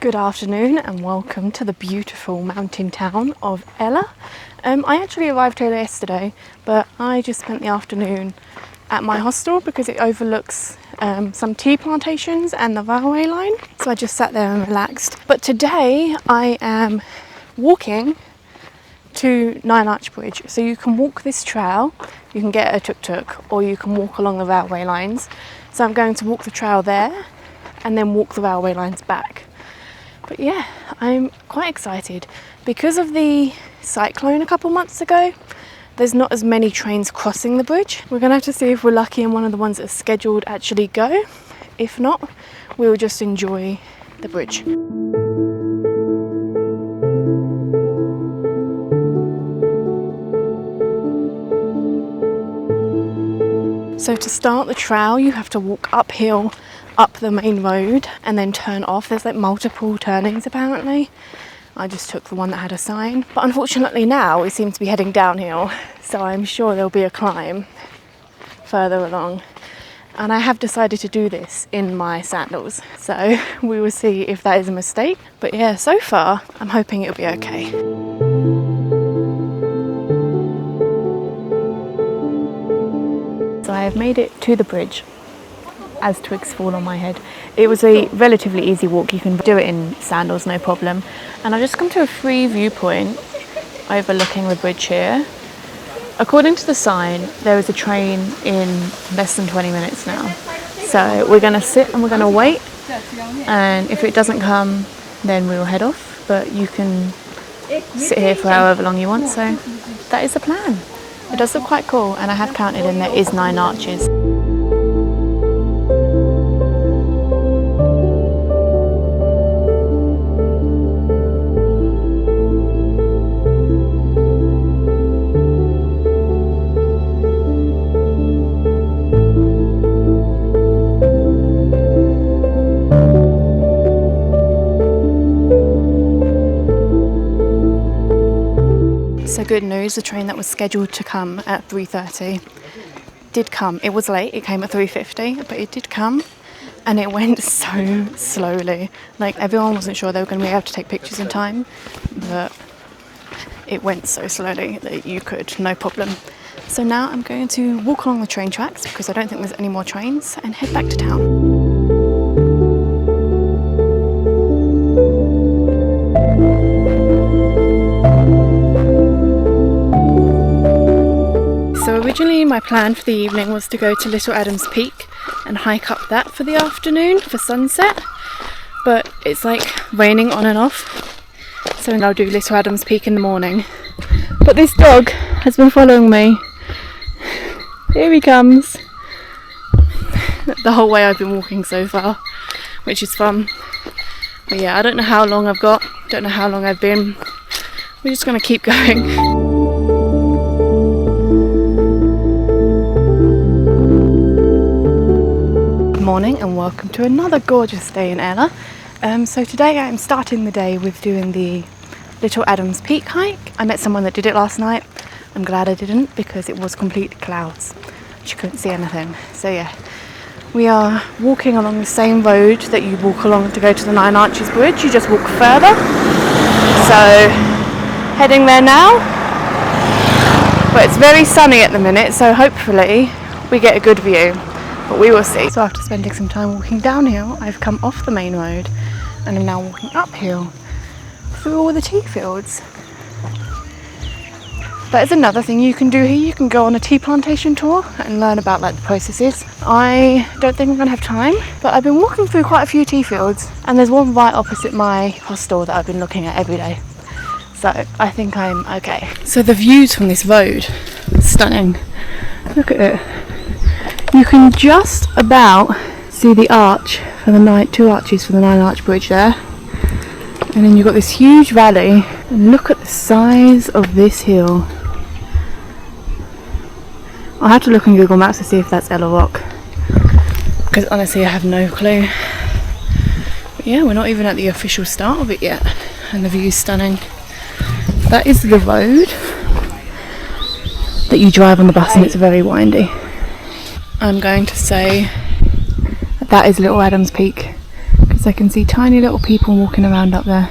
Good afternoon and welcome to the beautiful mountain town of Ella. I actually arrived here yesterday, but I just spent the afternoon at my hostel because it overlooks some tea plantations and the railway line. So I just sat there and relaxed. But today I am walking to Nine Arch Bridge. So you can walk this trail, you can get a tuk-tuk, or you can walk along the railway lines. So I'm going to walk the trail there and then walk the railway lines back. But yeah, I'm quite excited. Because of the cyclone a couple months ago, there's not as many trains crossing the bridge. We're gonna have to see if we're lucky and one of the ones that are scheduled actually go. If not, we'll just enjoy the bridge. So to start the trail, you have to walk uphill up the main road and then turn off. There's like multiple turnings apparently. I just took the one that had a sign. But unfortunately now we seem to be heading downhill, so I'm sure there'll be a climb further along. And I have decided to do this in my sandals, so we will see if that is a mistake. But yeah, so far I'm hoping it'll be okay. So I have made it to the bridge as twigs fall on my head. It was a relatively easy walk. You can do it in sandals, no problem. And I've just come to a free viewpoint overlooking the bridge here. According to the sign, there is a train in less than 20 minutes now. So we're gonna sit and we're gonna wait. And if it doesn't come, then we'll head off. But you can sit here for however long you want. So that is the plan. It does look quite cool. And I have counted and there is 9 arches. So good news, the train that was scheduled to come at 3:30 did come. It was late, it came at 3:50, but it did come and it went so slowly. Like everyone wasn't sure they were going to be able to take pictures in time, but it went so slowly that you could, no problem. So now I'm going to walk along the train tracks because I don't think there's any more trains and head back to town. So originally my plan for the evening was to go to Little Adams Peak and hike up that for the afternoon for sunset, but it's like raining on and off, so I'll do Little Adams Peak in the morning. But this dog has been following me. Here he comes. The whole way I've been walking so far, which is fun. But yeah, I don't know how long I've got, don't know how long I've been. We're just gonna keep going. Morning and welcome to another gorgeous day in Ella. So today I'm starting the day with doing the Little Adams Peak hike. I met someone that did it last night. I'm glad I didn't because it was complete clouds. You couldn't see anything. So yeah, we are walking along the same road that you walk along to go to the Nine Arches Bridge. You just walk further. So heading there now. But it's very sunny at the minute, so hopefully we get a good view. But we will see. So after spending some time walking downhill, I've come off the main road and I'm now walking uphill through all the tea fields. That is another thing you can do here. You can go on a tea plantation tour and learn about like the processes. I don't think I'm gonna have time, but I've been walking through quite a few tea fields and there's one right opposite my hostel that I've been looking at every day. So I think I'm okay. So the views from this road, stunning. Look at it. You can just about see the arch for the 2 arches for the 9 Arch Bridge there. And then you've got this huge valley. And look at the size of this hill. I'll have to look on Google Maps to see if that's Ella Rock. Because honestly I have no clue. But yeah, we're not even at the official start of it yet. And the view's stunning. That is the road that you drive on the bus and it's very windy. I'm going to say that is Little Adams Peak. So I can see tiny little people walking around up there,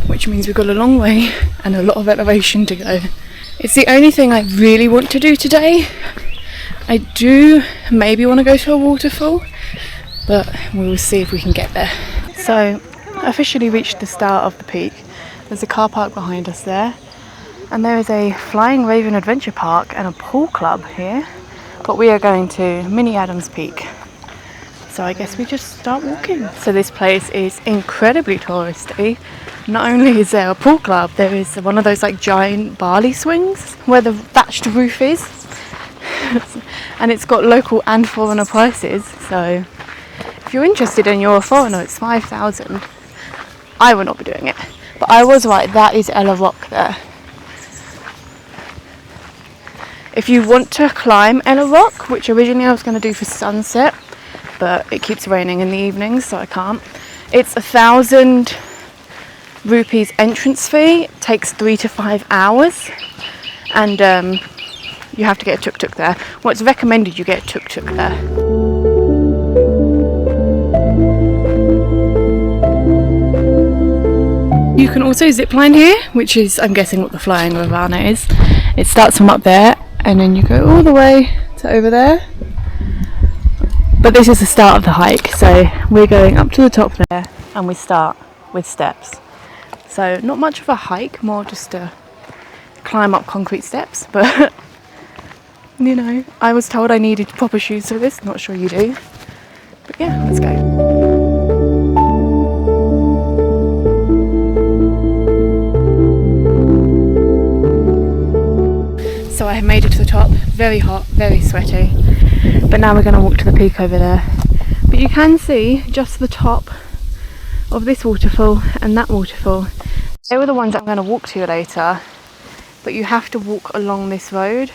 which means we've got a long way and a lot of elevation to go. It's the only thing I really want to do today. I do maybe want to go to a waterfall, but we will see if we can get there. So officially reached the start of the peak. There's a car park behind us there, and there is a Flying Raven Adventure Park and a pool club here, but we are going to Mini Adams Peak. So I guess we just start walking. So this place is incredibly touristy. Not only is there a pool club, there is one of those like giant barley swings where the thatched roof is. And it's got local and foreigner prices. So if you're interested and you're a foreigner, it's 5,000. I will not be doing it. But I was right, that is Ella Rock there. If you want to climb Ella Rock, which originally I was going to do for sunset, but it keeps raining in the evenings, so I can't. It's 1,000 rupees entrance fee. It takes 3 to 5 hours, and you have to get a tuk-tuk there. Well, it's recommended you get a tuk-tuk there. You can also zipline here, which is, I'm guessing, what the Flying Ravana is. It starts from up there, and then you go all the way to over there. But this is the start of the hike, so we're going up to the top there, and we start with steps. So not much of a hike, more just to climb up concrete steps, but you know, I was told I needed proper shoes for this, not sure you do. But yeah, let's go. So I have made it to the top, very hot, very sweaty, but now we're going to walk to the peak over there. But you can see just the top of this waterfall and that waterfall. They were the ones I'm going to walk to later, but you have to walk along this road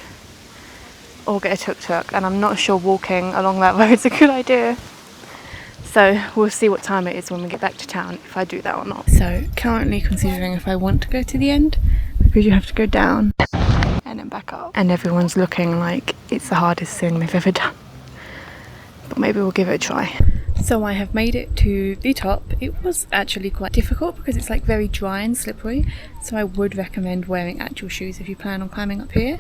or get a tuk-tuk, and I'm not sure walking along that road is a good idea. So we'll see what time it is when we get back to town, if I do that or not. So currently considering if I want to go to the end, because you have to go down and then back up, and everyone's looking like it's the hardest thing they've ever done, but maybe we'll give it a try. So I have made it to the top. It was actually quite difficult because it's like very dry and slippery, so I would recommend wearing actual shoes if you plan on climbing up here.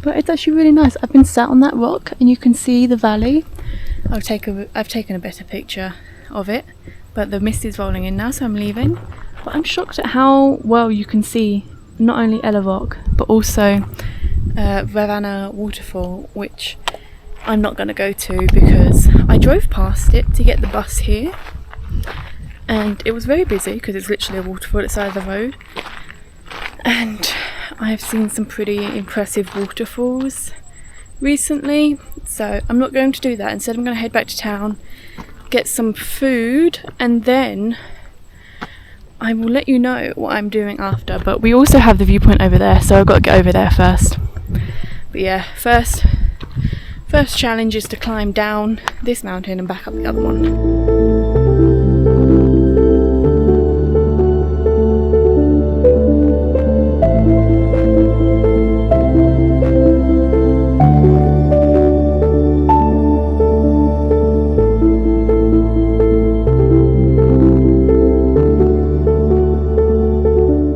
But it's actually really nice. I've been sat on that rock and you can see the valley. I've taken a better picture of it, but the mist is rolling in now, so I'm leaving. But I'm shocked at how well you can see not only Ella Rock but also Ravana Waterfall, which I'm not going to go to because I drove past it to get the bus here, and it was very busy because it's literally a waterfall at the side of the road, and I've seen some pretty impressive waterfalls recently, so I'm not going to do that. Instead I'm going to head back to town, get some food, and then I will let you know what I'm doing after. But we also have the viewpoint over there, so I've got to get over there first. But yeah, first challenge is to climb down this mountain and back up the other one.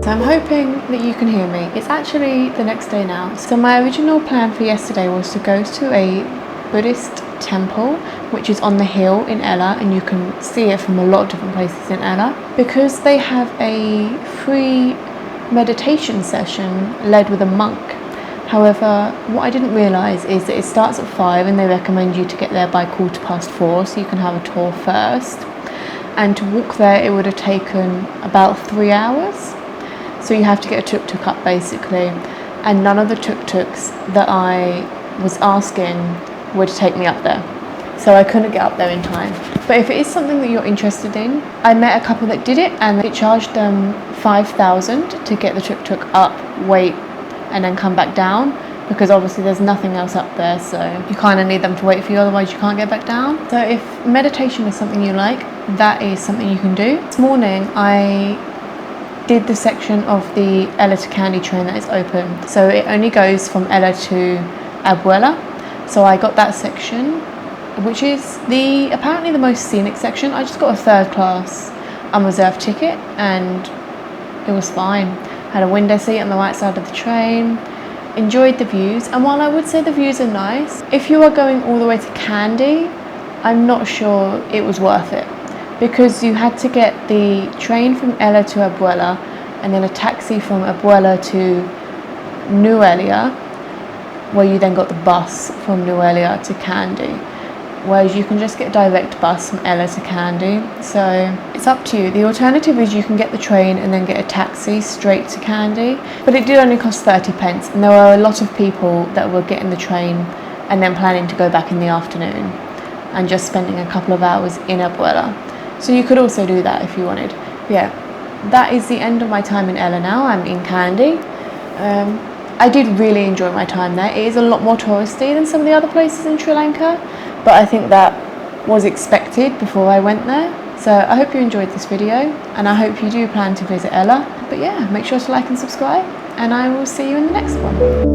I'm hoping that you can hear me. It's actually the next day now. So my original plan for yesterday was to go to a Buddhist temple, which is on the hill in Ella, and you can see it from a lot of different places in Ella, because they have a free meditation session led with a monk. However, what I didn't realise is that it starts at 5 and they recommend you to get there by 4:15, so you can have a tour first. And to walk there, it would have taken about 3 hours. So you have to get a tuk-tuk up basically, and none of the tuk-tuks that I was asking would take me up there, so I couldn't get up there in time. But if it is something that you're interested in, I met a couple that did it, and it charged them 5,000 to get the tuk-tuk up, wait, and then come back down, because obviously there's nothing else up there, so you kind of need them to wait for you, otherwise you can't get back down. So if meditation is something you like, that is something you can do. This morning I did the section of the Ella to Kandy train that is open, so it only goes from Ella to Ambewela, so I got that section which is apparently the most scenic section. I just got a third class unreserved ticket and it was fine. Had a window seat on the right side of the train, enjoyed the views, and while I would say the views are nice, if you are going all the way to Kandy, I'm not sure it was worth it, because you had to get the train from Ella to Ambewela and then a taxi from Ambewela to Nuwela, where you then got the bus from Nuwela to Kandy, whereas you can just get a direct bus from Ella to Kandy. So it's up to you. The alternative is you can get the train and then get a taxi straight to Kandy, but it did only cost 30 pence, and there were a lot of people that were getting the train and then planning to go back in the afternoon and just spending a couple of hours in Ambewela. So you could also do that if you wanted. But yeah, that is the end of my time in Ella now. I'm in Kandy. I did really enjoy my time there. It is a lot more touristy than some of the other places in Sri Lanka, but I think that was expected before I went there. So I hope you enjoyed this video, and I hope you do plan to visit Ella. But yeah, make sure to like and subscribe, and I will see you in the next one.